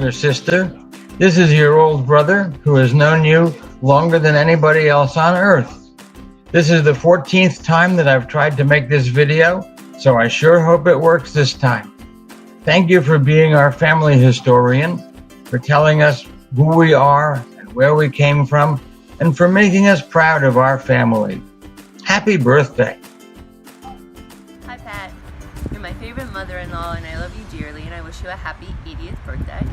older sister. This is your old brother who has known you longer than anybody else on earth. This is the 14th time that I've tried to make this video, so I sure hope it works this time. Thank you for being our family historian, for telling us who we are and where we came from, and for making us proud of our family. Happy birthday. Hi Pat, you're my favorite mother-in-law and I love you dearly and I wish you a happy 80th birthday.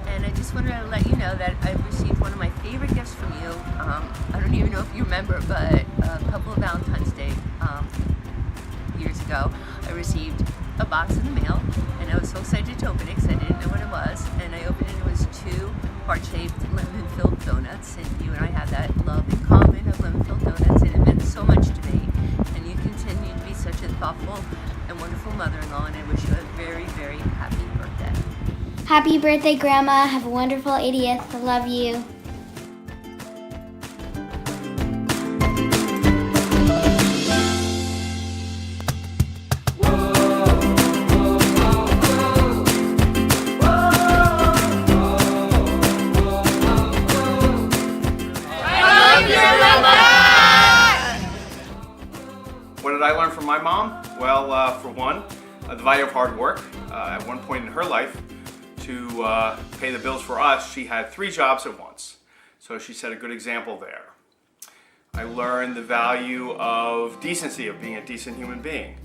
And I just wanted to let you know that I've received one of my favorite gifts from you. I don't even know if you remember, but a couple of Valentine's Day years ago, I received a box in the mail and I was so excited to open it because I didn't know what it was. And I opened it and it was 2 heart-shaped lemon-filled donuts, and you and I had that love in common of lemon-filled donuts, and it meant so much to me. And you continue to be such a thoughtful and wonderful mother-in-law, and I wish you a very, very happy birthday. Happy birthday, Grandma. Have a wonderful 80th. I love you. What did I learn from my mom? Well, for one, the value of hard work. At one point in her life, to pay the bills for us, she had 3 jobs at once. So she set a good example there. I learned the value of decency, of being a decent human being.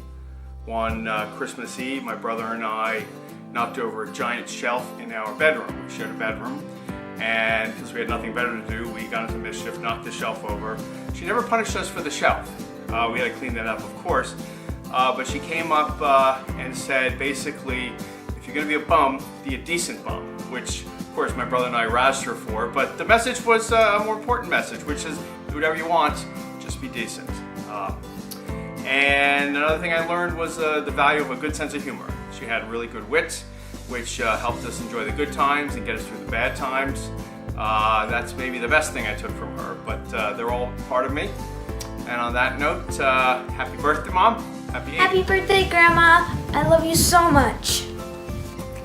One Christmas Eve, my brother and I knocked over a giant shelf in our bedroom. We shared a bedroom, and because we had nothing better to do, we got into mischief, knocked the shelf over. She never punished us for the shelf. We had to clean that up, of course. But she came up and said, basically, if you're going to be a bum, be a decent bum, which, of course, my brother and I razzed her for. But the message was a more important message, which is do whatever you want, just be decent. And another thing I learned was the value of a good sense of humor. She had really good wit, which helped us enjoy the good times and get us through the bad times. That's maybe the best thing I took from her, but they're all part of me. And on that note, happy birthday, Mom. Happy birthday, Grandma. I love you so much.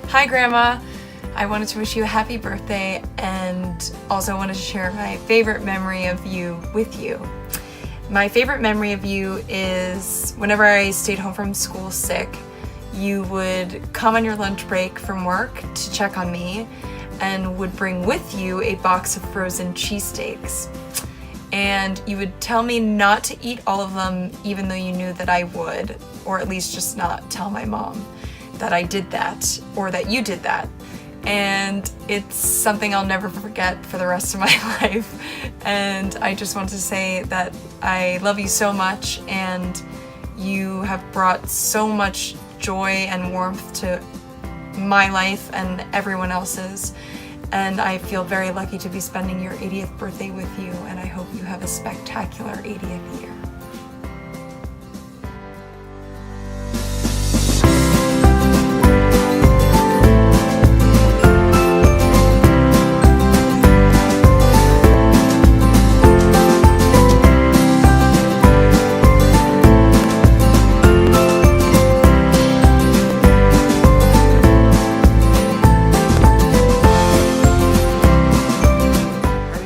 Hi, Grandma. I wanted to wish you a happy birthday and also wanted to share my favorite memory of you with you. My favorite memory of you is whenever I stayed home from school sick, you would come on your lunch break from work to check on me and would bring with you a box of frozen cheesesteaks. And you would tell me not to eat all of them even though you knew that I would, or at least just not tell my mom that I did that or that you did that. And it's something I'll never forget for the rest of my life. And I just want to say that I love you so much and you have brought so much joy and warmth to my life and everyone else's. And I feel very lucky to be spending your 80th birthday with you, and I hope you have a spectacular 80th year.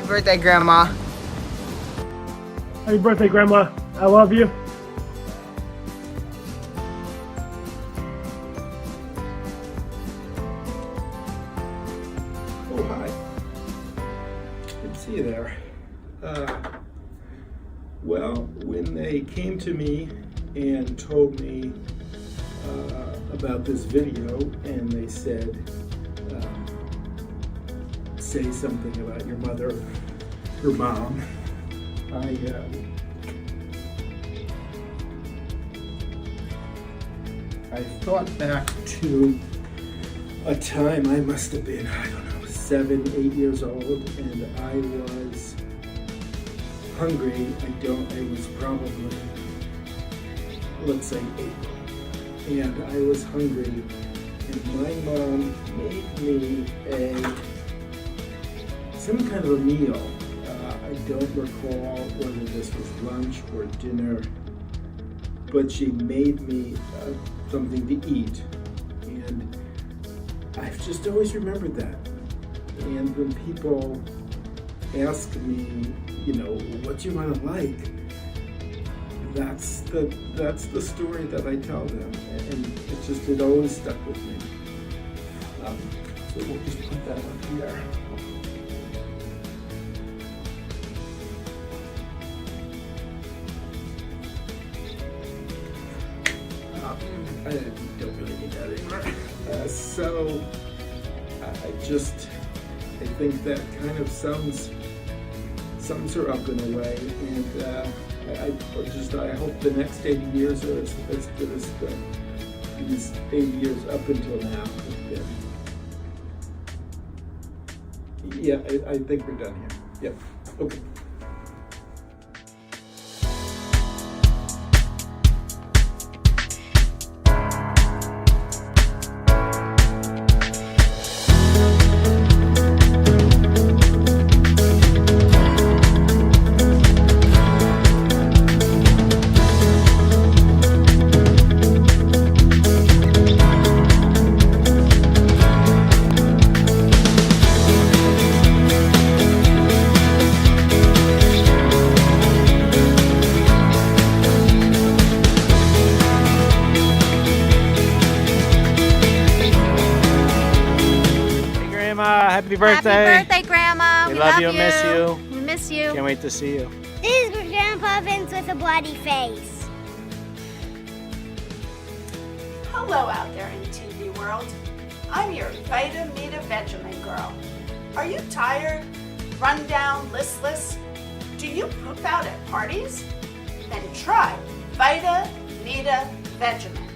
Birthday, Grandma. Happy birthday, Grandma. I love you. Oh, hi. Good to see you there. Well, when they came to me and told me about this video, and they said, say something about your mother, your mom, I thought back to a time I must have been, 7, 8 years old, and I was hungry. I was probably, let's say 8, and I was hungry, and my mom made me some kind of a meal. I don't recall whether this was lunch or dinner, but she made me something to eat, and I've just always remembered that. And when people ask me, you know, what do you want to like? That's the story that I tell them, and it always stuck with me. So we'll just put that up here. I don't really need that anymore. I think that kind of sums her up in a way, and I hope the next 80 years are as good as these 80 years up until now have been. Yeah, I think we're done here. Yep. Okay. Happy birthday. Happy birthday, Grandma. We love you, miss you. We miss you. Can't wait to see you. This is Grandpa Vince with a bloody face. Hello out there in TV world. I'm your Vita Mita Vegemin girl. Are you tired, run down, listless? Do you poop out at parties? Then try Vita Mita Vegemin.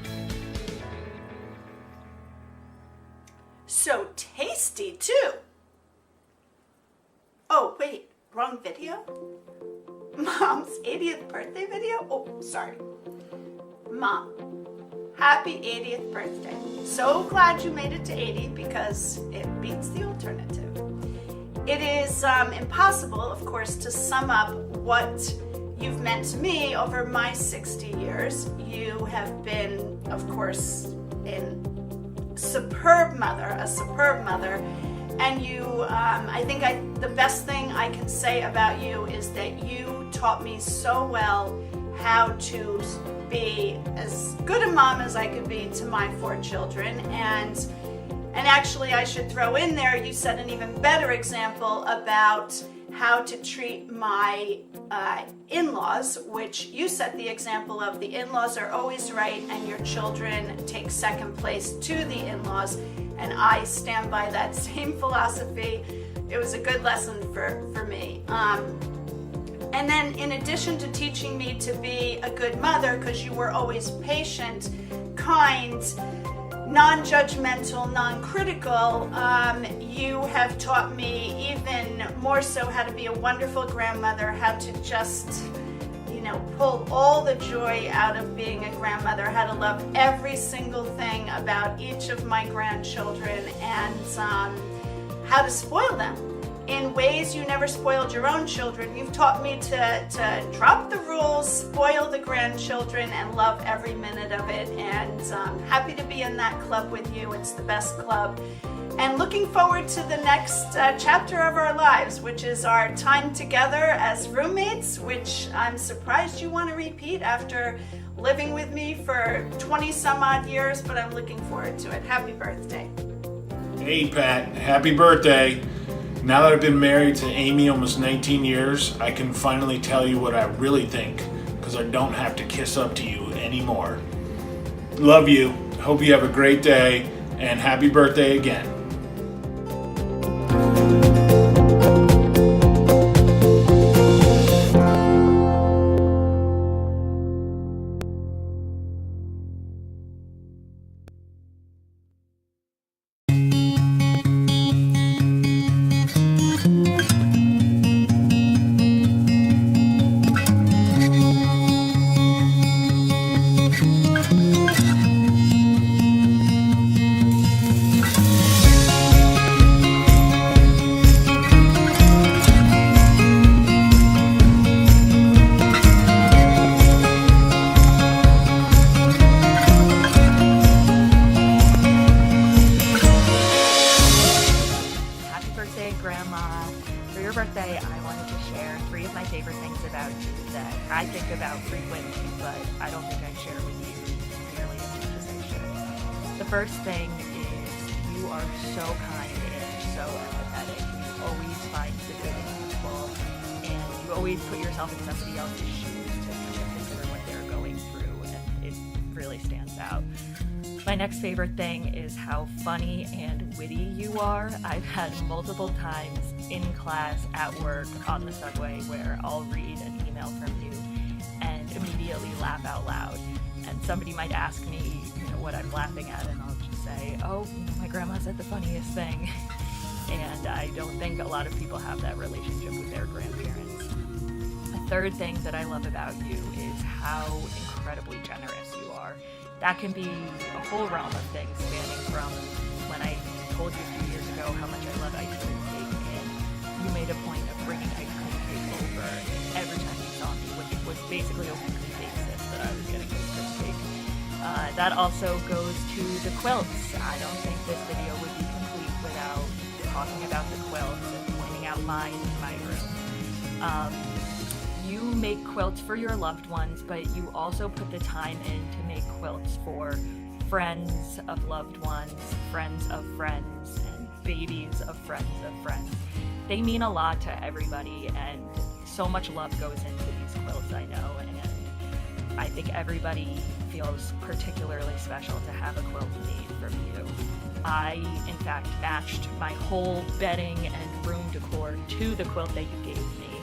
So tasty too. Oh wait, wrong video? Mom's 80th birthday video? Oh, sorry. Mom, happy 80th birthday. So glad you made it to 80 because it beats the alternative. It is impossible, of course, to sum up what you've meant to me over my 60 years. You have been, of course, a superb mother, and you, I think the best thing I can say about you is that you taught me so well how to be as good a mom as I could be to my 4 children, and actually I should throw in there, you set an even better example about how to treat my in-laws, which you set the example of the in-laws are always right and your children take second place to the in-laws, and I stand by that same philosophy. It was a good lesson for me. And then in addition to teaching me to be a good mother, because you were always patient, kind, non-judgmental, non-critical, you have taught me even more so how to be a wonderful grandmother, how to just, pull all the joy out of being a grandmother, how to love every single thing about each of my grandchildren, and how to spoil them in ways you never spoiled your own children. You've taught me to drop the rules, spoil the grandchildren, and love every minute of it. And happy to be in that club with you. It's the best club. And looking forward to the next chapter of our lives, which is our time together as roommates, which I'm surprised you want to repeat after living with me for 20 some odd years, but I'm looking forward to it. Happy birthday. Hey Pat, happy birthday. Now that I've been married to Amy almost 19 years, I can finally tell you what I really think, because I don't have to kiss up to you anymore. Love you, hope you have a great day, and happy birthday again. For your birthday, I wanted to share 3 of my favorite things about you that I think about frequently, but I don't think I share with you nearly as much as I should. The first thing is you are so kind and so empathetic. You always find the good in people, and you always put yourself in somebody else's shoes to kind of consider what they're going through, and it really stands out. My next favorite thing is how funny and witty you are. I've had multiple times in class, at work, on the subway, where I'll read an email from you and immediately laugh out loud. And somebody might ask me, what I'm laughing at, and I'll just say, oh, my grandma said the funniest thing. And I don't think a lot of people have that relationship with their grandparents. A third thing that I love about you is how incredibly generous you are. That can be a whole realm of things, spanning from when I told you a few years ago how much I love ice cream cake, and you made a point of bringing ice cream cake over every time you saw me. It was basically a weekly basis that I was getting ice cream cake. That also goes to the quilts. I don't think this video would be complete without talking about the quilts and pointing out mine in my room. You make quilts for your loved ones, but you also put the time in to make quilts for friends of loved ones, friends of friends, and babies of friends of friends. They mean a lot to everybody, and so much love goes into these quilts, I know, and I think everybody feels particularly special to have a quilt made from you. I, in fact, matched my whole bedding and room decor to the quilt that you gave me,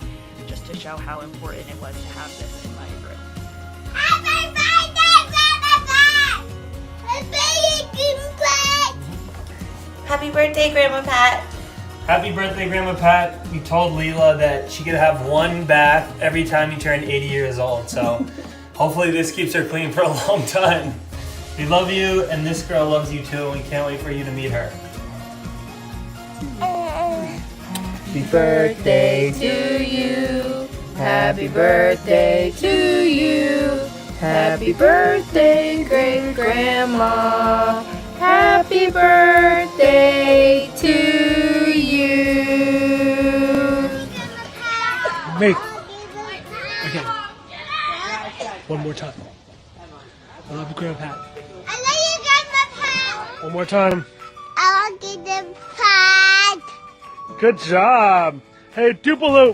just to show how important it was to have this in my room. Happy birthday, Grandma Pat! Happy birthday, Grandma Pat. We told Leela that she could have one bath every time you turn 80 years old, so hopefully this keeps her clean for a long time. We love you, and this girl loves you too, and we can't wait for you to meet her. Happy birthday to you. Happy birthday to you. Happy birthday, great grandma. Happy birthday to you. Me. Okay. One more time. I love you, Grandma Pat. I love you, Grandma Pat. One more time. I love you, Grandma Pat. Good job. Hey, Tupelo.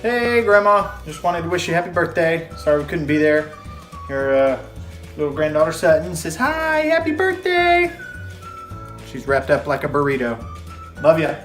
Hey, Grandma. Just wanted to wish you a happy birthday. Sorry we couldn't be there. Your little granddaughter Sutton says, hi, happy birthday. She's wrapped up like a burrito. Love ya.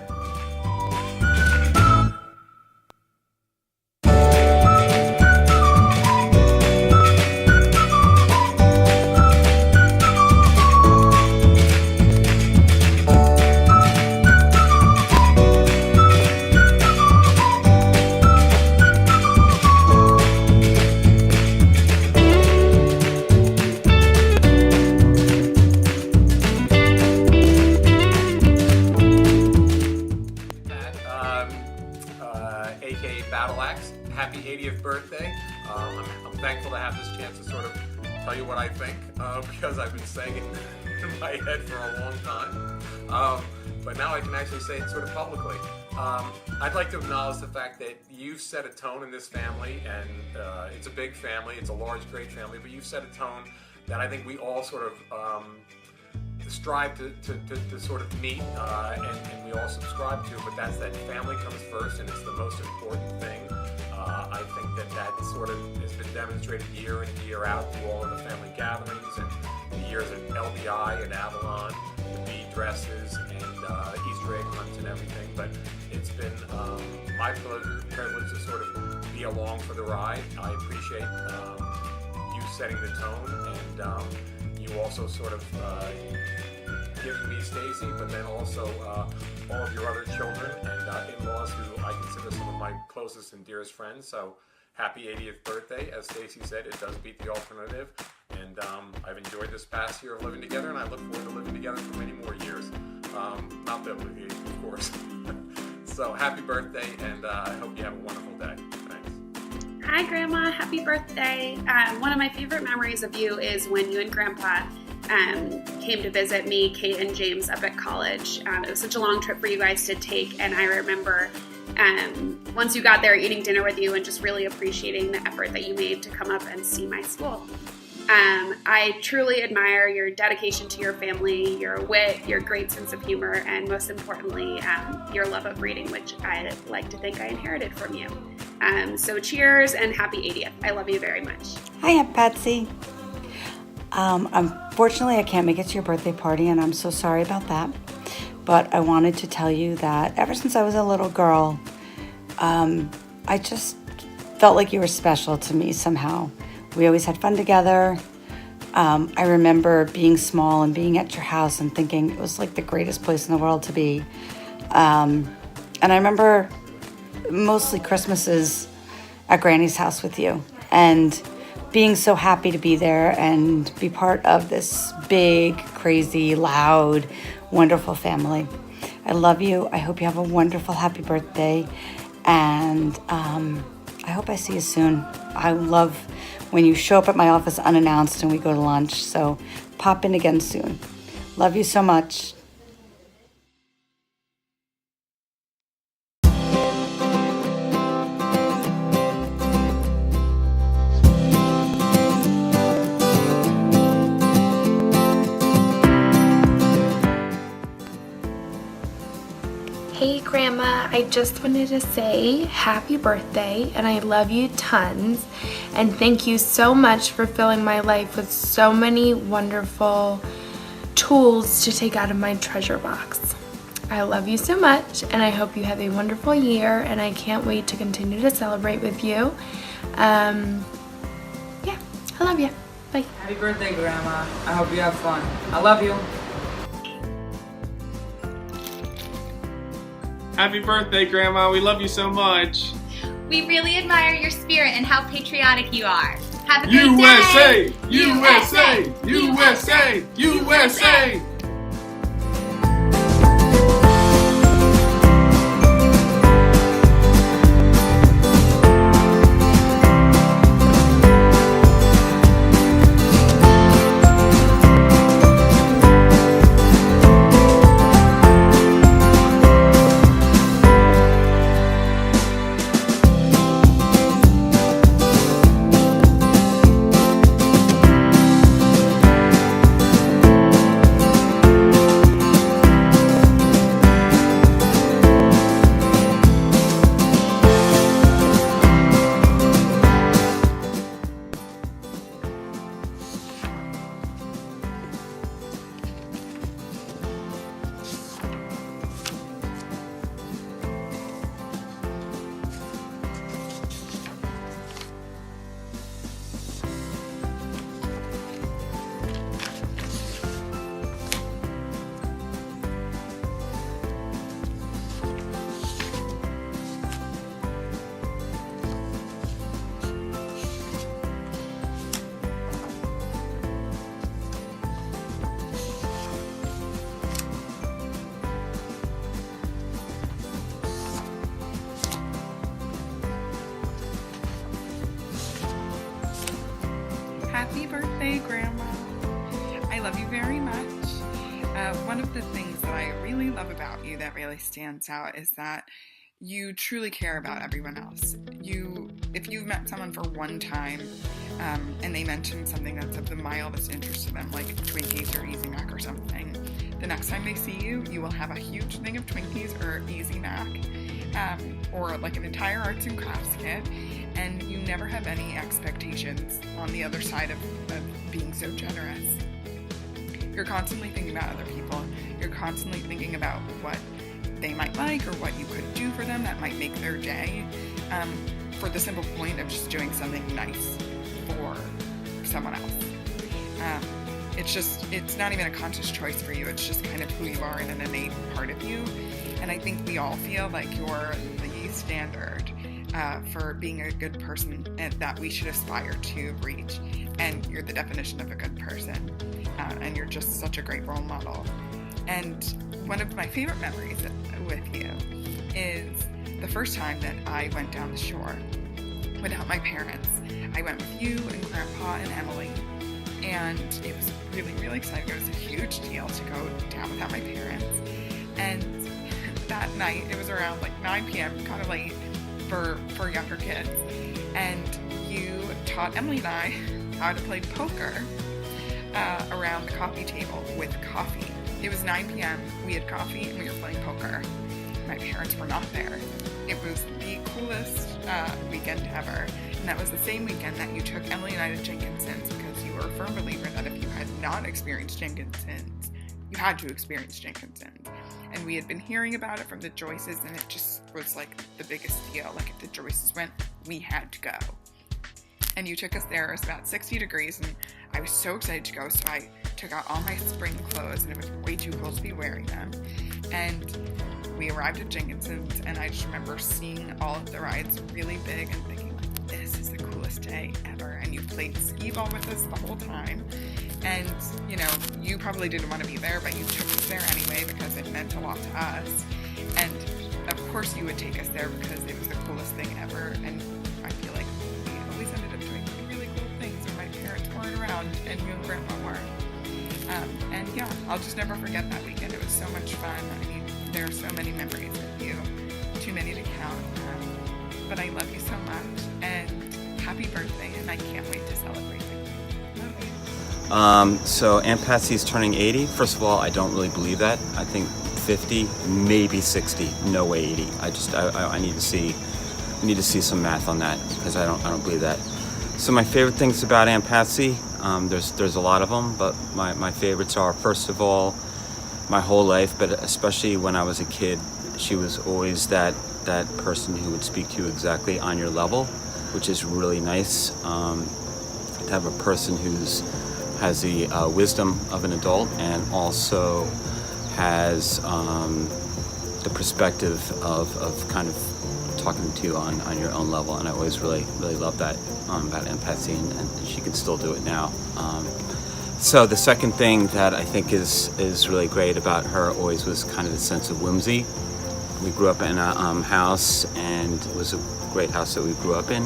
aka Battle Axe. Happy 80th birthday. I'm thankful to have this chance to sort of tell you what I think, because I've been saying it in my head for a long time. But now I can actually say it sort of publicly. I'd like to acknowledge the fact that you've set a tone in this family, and it's a big family, it's a large, great family, but you've set a tone that I think we all sort of strive to sort of meet, and we all subscribe to, but that's that family comes first, and it's the most important thing. I think that sort of has been demonstrated year in and year out through all of the family gatherings and the years at LBI and Avalon, the bead dresses and Easter egg hunts and everything. But it's been my privilege to sort of be along for the ride. I appreciate you setting the tone, and you also sort of giving me Stacy, but then also all of your other children and in-laws who I consider some of my closest and dearest friends. So happy 80th birthday. As Stacy said, it does beat the alternative, and I've enjoyed this past year of living together, and I look forward to living together for many more years. Not biblically, of course. So happy birthday, and I hope you have a wonderful day. Thanks. Hi, Grandma. Happy birthday. One of my favorite memories of you is when you and Grandpa came to visit me, Kate and James, up at college. It was such a long trip for you guys to take, and I remember once you got there, eating dinner with you and just really appreciating the effort that you made to come up and see my school. I truly admire your dedication to your family, your wit, your great sense of humor, and most importantly, your love of reading, which I like to think I inherited from you. So cheers and happy 80th. I love you very much. Hi, Aunt Patsy. Unfortunately, I can't make it to your birthday party, and I'm so sorry about that. But I wanted to tell you that ever since I was a little girl, I just felt like you were special to me somehow. We always had fun together. I remember being small and being at your house and thinking it was like the greatest place in the world to be. And I remember mostly Christmases at Granny's house with you and being so happy to be there and be part of this big, crazy, loud, wonderful family. I love you. I hope you have a wonderful, happy birthday. And I hope I see you soon. I love when you show up at my office unannounced and we go to lunch. So pop in again soon. Love you so much. Hey Grandma, I just wanted to say happy birthday and I love you tons, and thank you so much for filling my life with so many wonderful tools to take out of my treasure box. I love you so much and I hope you have a wonderful year, and I can't wait to continue to celebrate with you. Yeah, I love you. Bye. Happy birthday, Grandma. I hope you have fun. I love you. Happy birthday, Grandma. We love you so much. We really admire your spirit and how patriotic you are. Have a great USA! day! USA! USA! USA! Happy birthday, Grandma. I love you very much. One of the things that I really love about you that really stands out is that you truly care about everyone else. If you've met someone for one time and they mention something that's of the mildest interest to them, like Twinkies or Easy Mac or something, the next time they see you, you will have a huge thing of Twinkies or Easy Mac or like an entire arts and crafts kit, and you never have any expectations on the other side of being so generous. You're constantly thinking about other people. You're constantly thinking about what they might like or what you could do for them that might make their day, for the simple point of just doing something nice for someone else. It's not even a conscious choice for you. It's just kind of who you are and an innate part of you. And I think we all feel like you're the standard for being a good person and that we should aspire to reach. And you're the definition of a good person. And you're just such a great role model. And one of my favorite memories with you is the first time that I went down the shore without my parents. I went with you and Grandpa and Emily, and it was really, really exciting. It was a huge deal to go down without my parents. And that night, it was around like 9 p.m., kind of late for younger kids. And you taught Emily and I how to play poker around the coffee table with coffee. It was 9 p.m., we had coffee, and we were playing poker. My parents were not there. It was the coolest weekend ever. And that was the same weekend that you took Emily and I to Jenkinson's, because you were a firm believer that if you had not experienced Jenkinson's, you had to experience Jenkinson's. And we had been hearing about it from the Joyces, and it just was like the biggest deal. Like if the Joyces went, we had to go. And you took us there. It was about 60 degrees, and I was so excited to go, so I took out all my spring clothes, and it was way too cold to be wearing them. And we arrived at Jenkinson's, and I just remember seeing all of the rides really big and thinking, like, this is the coolest day ever. And you played skee ball with us the whole time. And, you know, you probably didn't want to be there, but you took us there anyway because it meant a lot to us. And, of course, you would take us there because it was the coolest thing ever. And I feel like we always ended up doing really cool things when my parents weren't around and you and Grandma were. And, yeah, I'll just never forget that weekend. It was so much fun. I mean, there are so many memories with you. Too many to count. But I love you so much. And happy birthday. And I can't wait to celebrate with you. Love you. So Aunt Patsy's turning 80. First of all, I don't really believe that. I think 50, maybe 60. No way 80. I need to see some math on that, because I don't believe that. So my favorite things about Aunt Patsy, there's a lot of them, but my favorites are, first of all, my whole life, but especially when I was a kid, she was always that person who would speak to you exactly on your level, which is really nice. To have a person has the wisdom of an adult and also has the perspective of kind of talking to you on your own level, and I always really love that about Aunt Patsy, and she can still do it now. So the second thing that I think is really great about her always was kind of the sense of whimsy. We grew up in a house, and it was a great house that we grew up in.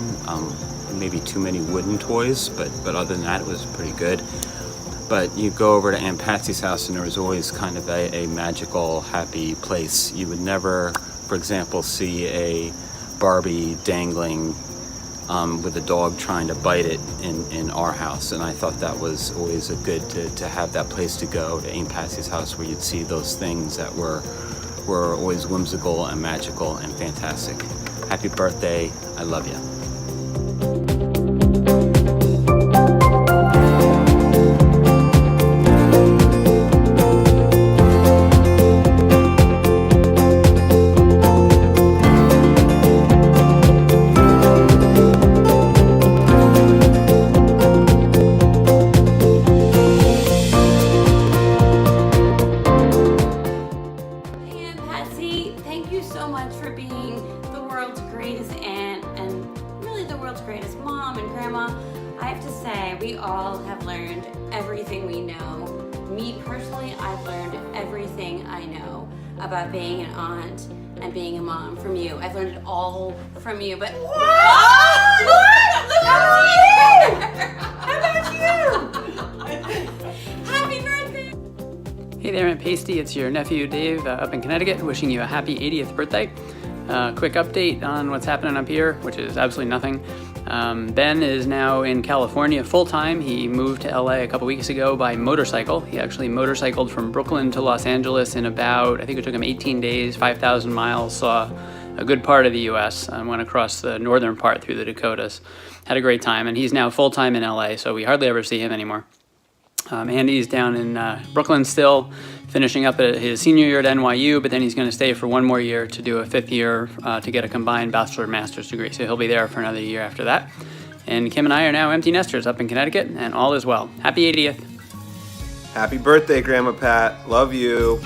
Maybe too many wooden toys, but other than that, it was pretty good. But you go over to Aunt Patsy's house, and there was always kind of a magical, happy place. You would never, for example, see a Barbie dangling with a dog trying to bite it in our house. And I thought that was always a good to have that place to go, to Aunt Patsy's house, where you'd see those things that were always whimsical and magical and fantastic. Happy birthday. I love you. About being an aunt and being a mom from you. I've learned it all from you, but look at you! Happy birthday! Hey there, Aunt Pasty. It's your nephew Dave up in Connecticut, wishing you a happy 80th birthday. Quick update on what's happening up here, which is absolutely nothing. Ben is now in California full-time. He moved to LA a couple weeks ago by motorcycle. He actually motorcycled from Brooklyn to Los Angeles in about, I think it took him 18 days, 5,000 miles, saw a good part of the US, and went across the northern part through the Dakotas. Had a great time, and he's now full-time in LA, so we hardly ever see him anymore. Andy's down in Brooklyn still, finishing up at his senior year at NYU, but then he's going to stay for one more year to do a fifth year to get a combined bachelor-master's degree. So he'll be there for another year after that. And Kim and I are now empty nesters up in Connecticut, and all is well. Happy 80th. Happy birthday, Grandma Pat. Love you.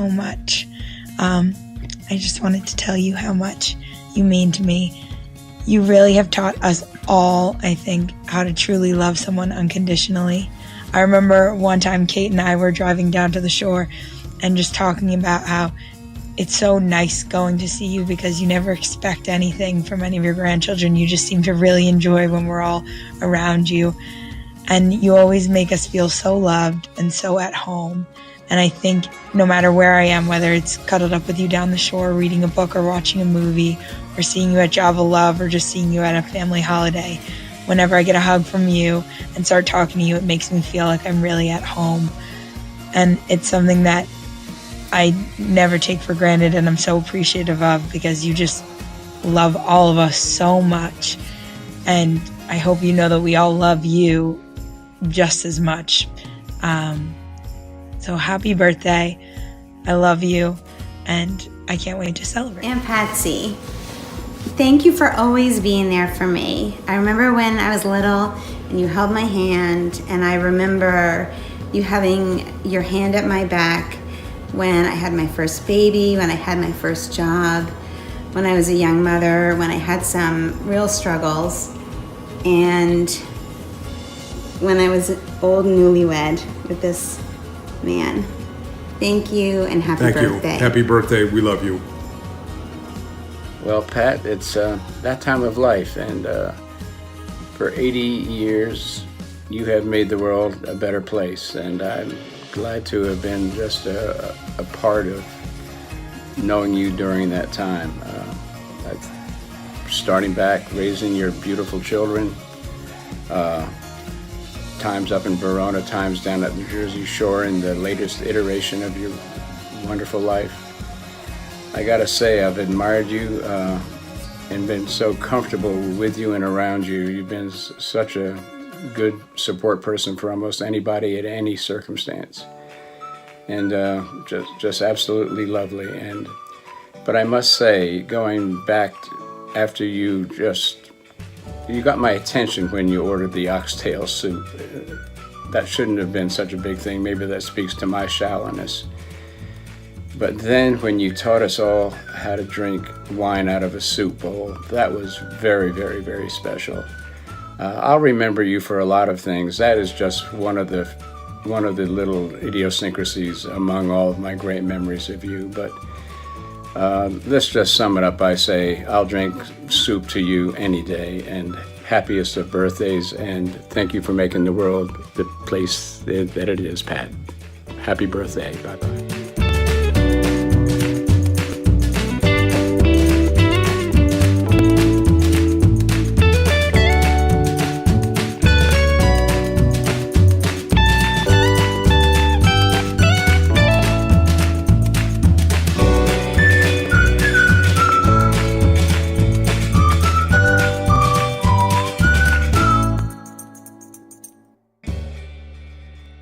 so much. I just wanted to tell you how much you mean to me. You really have taught us all, I think, how to truly love someone unconditionally. I remember one time Kate and I were driving down to the shore and just talking about how it's so nice going to see you because you never expect anything from any of your grandchildren. You just seem to really enjoy when we're all around you. And you always make us feel so loved and so at home. And I think no matter where I am, whether it's cuddled up with you down the shore, reading a book or watching a movie, or seeing you at Java Love, or just seeing you at a family holiday, whenever I get a hug from you and start talking to you, it makes me feel like I'm really at home. And it's something that I never take for granted, and I'm so appreciative of, because you just love all of us so much. And I hope you know that we all love you just as much. So happy birthday. I love you, and I can't wait to celebrate. Aunt Patsy, thank you for always being there for me. I remember when I was little and you held my hand, and I remember you having your hand at my back when I had my first baby, when I had my first job, when I was a young mother, when I had some real struggles, and when I was an old newlywed with this man. Thank you, and happy birthday. Happy birthday. We love you. Well, Pat, it's that time of life, and for 80 years, you have made the world a better place, and I'm glad to have been just a part of knowing you during that time. Starting back, raising your beautiful children, times up in Verona, times down at the Jersey Shore, in the latest iteration of your wonderful life. I gotta say, I've admired you and been so comfortable with you and around you. You've been such a good support person for almost anybody at any circumstance, and just absolutely lovely. But I must say, going back after you got my attention when you ordered the oxtail soup. That shouldn't have been such a big thing. Maybe that speaks to my shallowness. But then when you taught us all how to drink wine out of a soup bowl, that was very, very, very special. I'll remember you for a lot of things. That is just one of the little idiosyncrasies among all of my great memories of you. But let's just sum it up by say, I'll drink soup to you any day, and happiest of birthdays, and thank you for making the world the place that it is, Pat. Happy birthday. Bye-bye.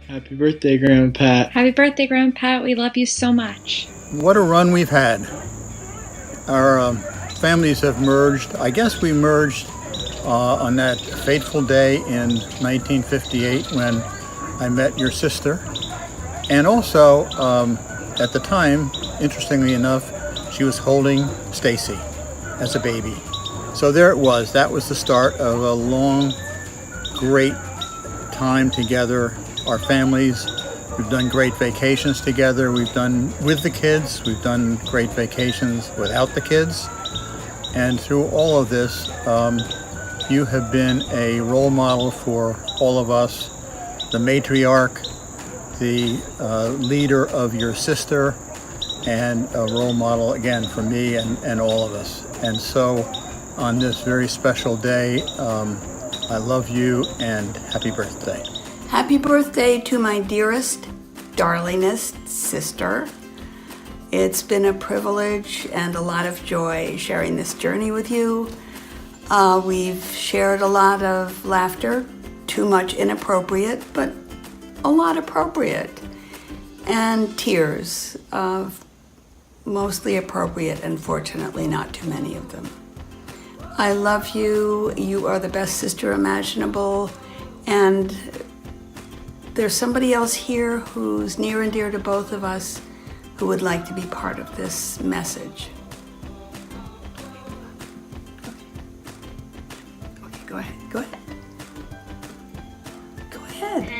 Happy birthday, Grandma Pat. Happy birthday, Grandma Pat. We love you so much. What a run we've had. Our families have merged. I guess we merged on that fateful day in 1958 when I met your sister. And also, at the time, interestingly enough, she was holding Stacy as a baby. So there it was. That was the start of a long, great time together. Our families, we've done great vacations together. We've done with the kids. We've done great vacations without the kids. And through all of this, you have been a role model for all of us, the matriarch, the leader of your sister, and a role model again for me and all of us. And so on this very special day, I love you and happy birthday. Happy birthday to my dearest, darlingest sister. It's been a privilege and a lot of joy sharing this journey with you. We've shared a lot of laughter, too much inappropriate, but a lot appropriate, and tears, mostly appropriate, and fortunately not too many of them. I love you. You are the best sister imaginable, and there's somebody else here who's near and dear to both of us who would like to be part of this message? Okay, go ahead. Go ahead. Go ahead.